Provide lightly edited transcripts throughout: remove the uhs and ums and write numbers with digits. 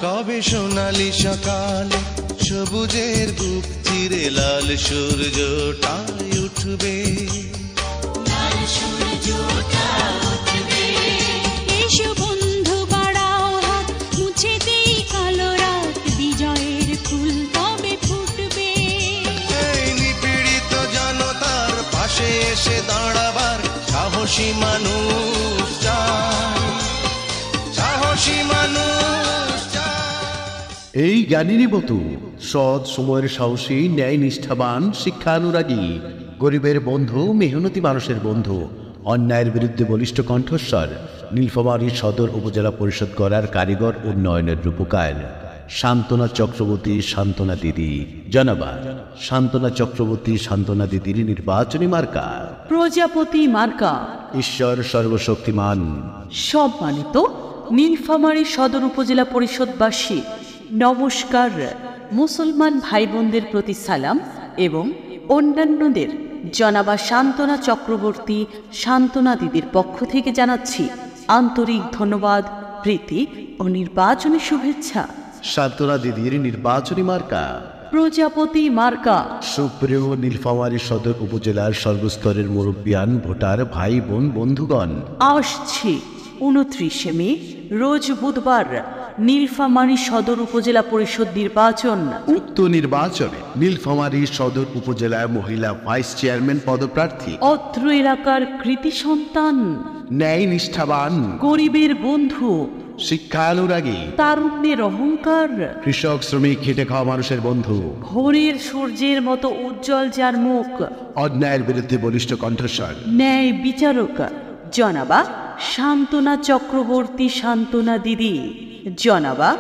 কবে সোনালি সকাল সবুজের বুক চিরে লাল সূর্যটাই উঠবে, লাল সূর্যটা উঠবে। এসো বন্ধু বাড়াও হাত, মুছে দেই কালো রাত, বিজয়ের ফুল তবে ফুটবে। এই নিপীড়িত জনতার পাশে এসে দাঁড়াবার সাহসী মানুষ চাই, সাহসী মানুষ চাই। এই জ্ঞানীরই বতু সৎ, সময়ের সাহসী, ন্যায় নিষ্ঠাবান, শিক্ষানুরাগী, গরিবের বন্ধু, মেহনতি মানুষের বন্ধু, অন্যায়ের বিরুদ্ধে বলিষ্ঠ কণ্ঠস্বর, নীলফামারী সদর উপজেলা পরিষদ গড়ার কারিগর উন্নয়নের রূপকার শান্তনা চক্রবর্তী, শান্তনা দিদি। জনাবা শান্তনা চক্রবর্তী, শান্তনা দিদির নির্বাচনী মার্কা প্রজাপতি মার্কা। ঈশ্বর সর্বশক্তিমান। সম্মানিত নীলফামারী সদর উপজেলা পরিষদবাসী, নমস্কার। মুসলমান ভাই বোনদের প্রতি সালাম এবং অন্যান্যদের জনাবা শান্তনা চক্রবর্তী, শান্তনা দিদির পক্ষ থেকে জানাচ্ছি আন্তরিক ধন্যবাদ, প্রীতি ও নির্বাচনী শুভেচ্ছা। শান্তনা দিদির নির্বাচনী মার্কা প্রজাপতি মার্কা। সুপ্রিয় নীলফামারী সদর উপজেলার সর্বস্তরের মুরব্বিয়ান, ভোটার ভাই বোন, বন্ধুগণ, আসছে 29শে মে রোজ বুধবার নীলফামারী সদর উপজেলা পরিষদ নির্বাচন। উক্ত নির্বাচনে নীলফামারী সদর উপজেলার মহিলা ভাইস চেয়ারম্যান পদপ্রার্থী, অত্র এলাকার কৃতি সন্তান, ন্যায় নিষ্ঠাবান, গরিবের বন্ধু, শিক্ষানুরাগী, তারুণ্যের অহংকার, কৃষক শ্রমিক খেটে খাওয়া মানুষের বন্ধু, ভোরের সূর্যের মতো উজ্জ্বল যার মুখ, অন্যায়ের বিরুদ্ধে বলিষ্ঠ কণ্ঠস্বর, ন্যায় বিচারক জনাবা শান্তনা চক্রবর্তী, শান্তনা দিদি। জনাবা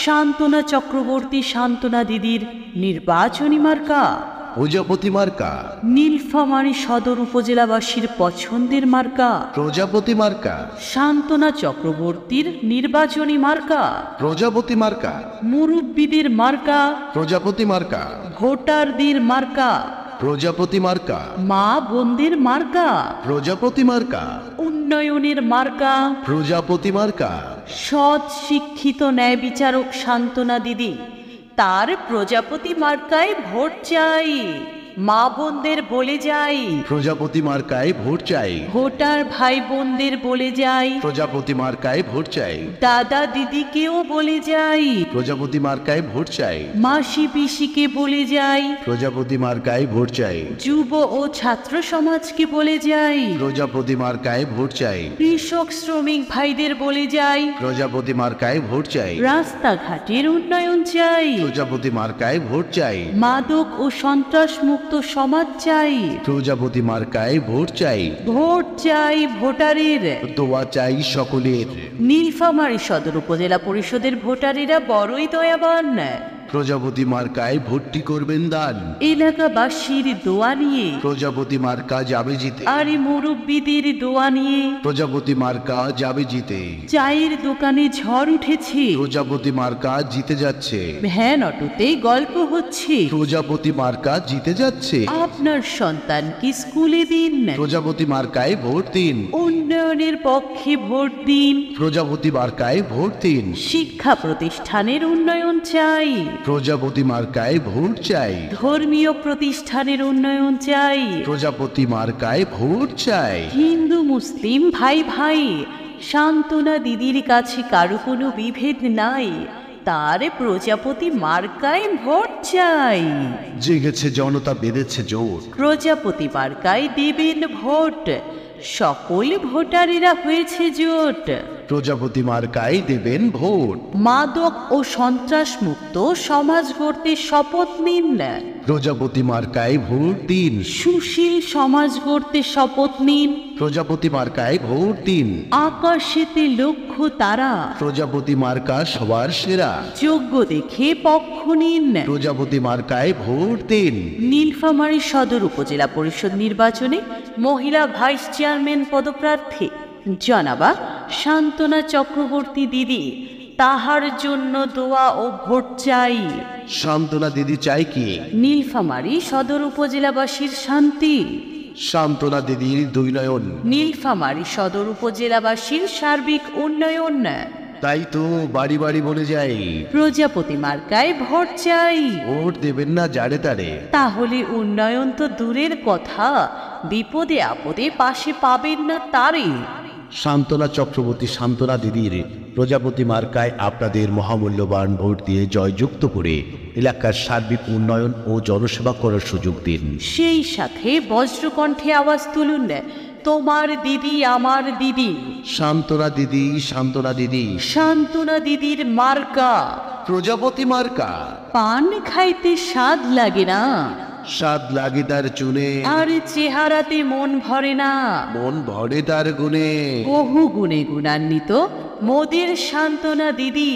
শান্তনা চক্রবর্তী, শান্তনা দিদির নির্বাচনী মার্কা প্রজাপতি মার্কা। নীলফামারী সদর উপজেলাবাসীর পছন্দের মার্কা প্রজাপতি মার্কা। শান্তনা চক্রবর্তীর নির্বাচনী মার্কা প্রজাপতি মার্কা। মুরব্বীদের মার্কা, প্রজাপতি মার্কা। ভোটারদের মার্কা, প্রজাপতি মার্কা। মা বোনদের মার্কা, প্রজাপতি মার্কা। উন্নয়নের মার্কা, প্রজাপতি মার্কা। সৎ শিক্ষিত ন্যায় বিচারক শান্তনা দিদি, তার প্রজাপতি মার্কায় ভোট চাই। মা বোনদের বলে যাই, প্রজাপতি মার্কায় ভোট চাই। ভোটার ভাই বোনদের বলে যাই, প্রজাপতি মার্কায় ভোট চাই। দাদা দিদিকেও বলে যাই, প্রজাপতি মার্কায় ভোট চাই। মাসি পিসিকে বলে যাই, প্রজাপতি মার্কায় ভোট চাই। যুব ও ছাত্র সমাজকে বলে যাই, প্রজাপতি মার্কায় ভোট চাই। কৃষক শ্রমিক ভাইদের বলে যাই, প্রজাপতি মার্কায় ভোট চাই। রাস্তাঘাটের উন্নয়ন চাই, প্রজাপতি মার্কায় ভোট চাই। মাদক ও সন্ত্রাস মুক্ত সমাজ চাই, প্রজাপতি মার্কায় ভোট চাই। ভোট চাই ভোটারের। দোয়া চাই সকলের। নীলফামারী সদর উপজেলা পরিষদের ভোটারেরা বড়ই দয়াবান। প্রজাপতি মার্কায় ভোটটি করবেন দান। এলাকাবাসীর দোয়া নিয়ে, প্রজাপতি মার্কা যাবে জিতে। আর মুরব্বীদের দোয়া নিয়ে, প্রজাপতি মার্কা যাবে জিতে। চায়ের দোকানে ঝড় উঠেছে, প্রজাপতি মার্কা জিতে যাচ্ছে। ভ্যান অটোতে গল্প হচ্ছে, প্রজাপতি মার্কা জিতে যাচ্ছে। আপনার সন্তানকে স্কুলে দিন, প্রজাপতি মার্কায় ভোট দিন। উন্নয়নের পক্ষে ভোট দিন, প্রজাপতি মার্কায় ভোট দিন। শিক্ষা প্রতিষ্ঠানের উন্নয়ন চাই, প্রজাপতি মার্কায় ভোট চাই। ধর্মীয় প্রতিষ্ঠানের উন্নয়ন চাই, প্রজাপতি মার্কায় ভোট চাই। হিন্দু মুসলিম ভাই ভাই, শান্তনা দিদির কাছে কারো কোনো বিভেদ নাই, তার প্রজাপতি মার্কায় ভোট চাই। জেগেছে জনতা, বেঁধেছে জোট। প্রজাপতি মার্কায় দেবেন ভোট, সকল ভোটারেরা হয়েছে জোট। প্রজাপতি মার্কায় দেবেন ভোট। মাদক ও সন্ত্রাস মুক্ত সমাজ গড়তে শপথ নিন, প্রজাপতি মার্কায় ভোট দিন। সুশীল সমাজ গড়তে শপথ নিন, প্রজাপতি মার্কায় ভোট দিন। আকাশেতে লক্ষ্য তারা, প্রজাপতি মার্কা সবার সেরা। যোগ্য দেখে পক্ষ নিন, প্রজাপতি মার্কায় ভোট দিন। নীলফামারী সদর উপজেলা পরিষদ নির্বাচনে মহিলা ভাইস চেয়ারম্যান পদপ্রার্থী জনাবা শান্তনা চক্রবর্তী দিদি, তাহার জন্য দোয়া ও ভোট চাই। শান্তনা দিদি চাই কি? নীলফামারী সদর উপজেলাবাসীর শান্তি, শান্তনা দিদির দুই নয়ন। নীলফামারী সদর উপজেলাবাসীর সার্বিক উন্নয়ন, তাই তো বাড়ি বাড়ি বলে যাই, প্রজাপতি মার্কায় ভোট চাই। ভোট দেবেন না যারে তারে। তাহলে উন্নয়ন তো দূরের কথা, বিপদে আপদে পাশে পাবেন না তারে। শান্তনা চক্রবর্তী শান্তনা দিদির প্রজাপতি মার্কায় আপনাদের মহামূল্যবান ভোট দিয়ে জয়যুক্ত করে এলাকার সার্বিক উন্নয়ন ও জনসেবা করার সুযোগ দিন। সেই সাথে বজ্রকণ্ঠে আওয়াজ তুলুন, তোমার দিদি আমার দিদি। শান্তনা দিদি, শান্তনা দিদি, শান্তনা দিদির মার্কা প্রজাপতি মার্কা। পান খাইতে স্বাদ লাগে না, স্বাদ লাগে তার চুনে, আর চেহারাতে মন ভরে না। মন ভরে তার গুণে। বহু গুণে গুণান্বিত মোদের শান্তনা দিদি।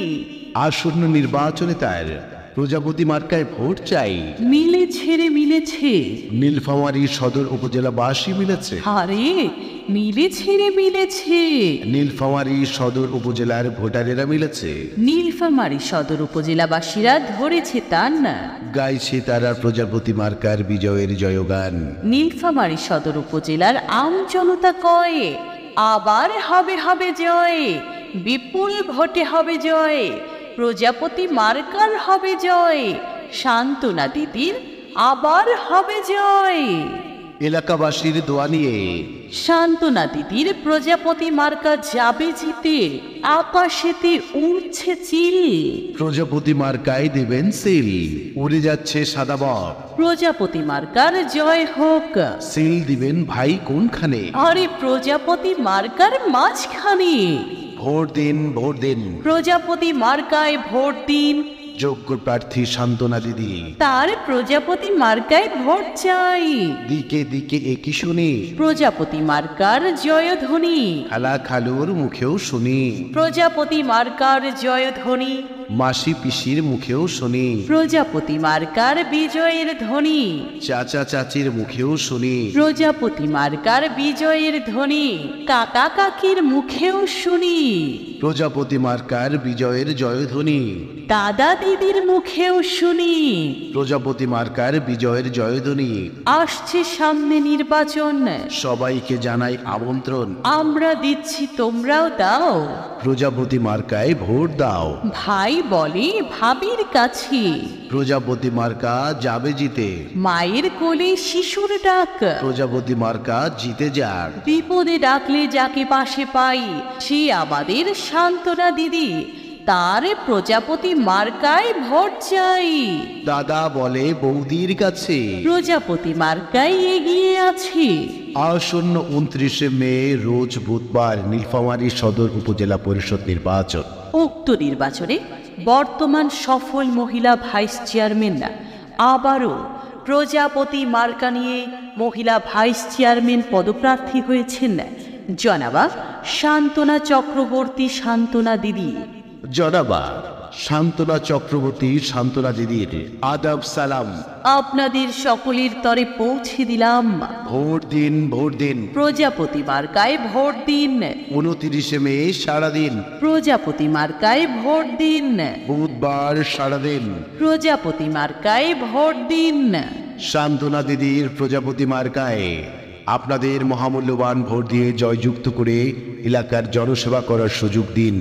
আসন্ন নির্বাচনে তার প্রজাপতি মার্কায় ভোট চাই। মিলেছে রে মিলেছে, নীলফামারী সদর উপজেলাবাসী মিলেছে। আরে মিলেছে রে মিলেছে। নীলফামারী সদর উপজেলার ভোটারেরা মিলেছে। নীলফামারী সদর উপজেলাবাসীরা ধরেছে তার না, গাইছে তারা প্রজাপতি মার্কার বিজয়ের জয়গান। নীলফামারী সদর উপজেলার আম জনতা কয়, আবার হবে হবে জয়, বিপুল ভোটে হবে জয়, প্রজাপতি মার্কার হবে জয়, শান্তনা দিদির আবার হবে জয়। এলাকাবাসীর দোয়া নিয়ে শান্তনা দিদির প্রজাপতি মার্কা যাবে জিতে, আকাশেতে উড়ছে চিল। প্রজাপতি মার্কায় দেবেন সিল, উড়ে যাচ্ছে সাদা বক। প্রজাপতি মার্কার জয় হোক। সিল দিবেন ভাই কোনখানে? আরে প্রজাপতি মার্কার মাঝখানে। ভোট দিন, ভোট দিন, প্রজাপতি মার্কায় ভোট দিন। যোগ্য প্রার্থী শান্তনা দিদি, তার প্রজাপতি মার্কায় ভোট চাই। দিকে দিকে একই শুনি, প্রজাপতি মার্কার জয়ধ্বনি। খালা খালুর মুখেও শুনি, প্রজাপতি মার্কার জয়ধ্বনি। মাসি পিসির মুখেও শুনি, প্রজাপতি মার্কার বিজয়ের ধ্বনি। চাচা চাচির মুখেও শুনি, প্রজাপতি মার্কার বিজয়ের ধ্বনি। কাকা কাকির মুখেও শুনি, প্রজাপতি মার্কার বিজয়ের জয়ধ্বনি। দাদা দিদির মুখেও শুনি, প্রজাপতি মার্কার বিজয়ের জয়ধ্বনি। আসছে সামনে নির্বাচন, সবাইকে জানাই আমন্ত্রণ, আমরা দিচ্ছি তোমরাও দাও। প্রজাপতি মার্কায় ভোট দাও। ভাই বলে ভাবির কাছে, প্রজাপতি মার্কা যাবে জিতে, মায়ের কোলে শিশুর ডাক। প্রজাপতি মার্কা জিতে যাক। বিপদে ডাকলে যাকে পাশে পাই, সে আমাদের শান্তনা দিদি, তার প্রজাপতি মার্কায় ভোট চাই। দাদা বলে বৌদির কাছে, প্রজাপতি মার্কায় এগিয়ে আছে। আসন্ন 29শে মে রোজ বুধবার নীলফামারী সদর উপজেলা পরিষদ নির্বাচন। উক্ত নির্বাচনে বর্তমান সফল মহিলা ভাইস চেয়ারম্যান আবারও প্রজাপতি মার্কা নিয়ে মহিলা ভাইস চেয়ারম্যান পদপ্রার্থী হয়েছেন জনাবা শান্তনা চক্রবর্তী শান্তনা দিদি। জনাবা শান্তনা চক্রবর্তী শান্তনা দিদির আদাব সালাম আপনাদের সকলের তরে পৌঁছে দিলাম। ভোট দিন, ভোট দিন, প্রজাপতি মার্কায় ভোট দিন। 29শে মে সারাদিন, প্রজাপতি মার্কায় ভোট দিন। বুধবার সারাদিন, প্রজাপতি মার্কায় ভোট দিন। শান্তনা দিদির প্রজাপতি মার্কায় আপনাদের মহামূল্যবান ভোট দিয়ে জয়যুক্ত করে এলাকার জনসেবা করার সুযোগ দিন।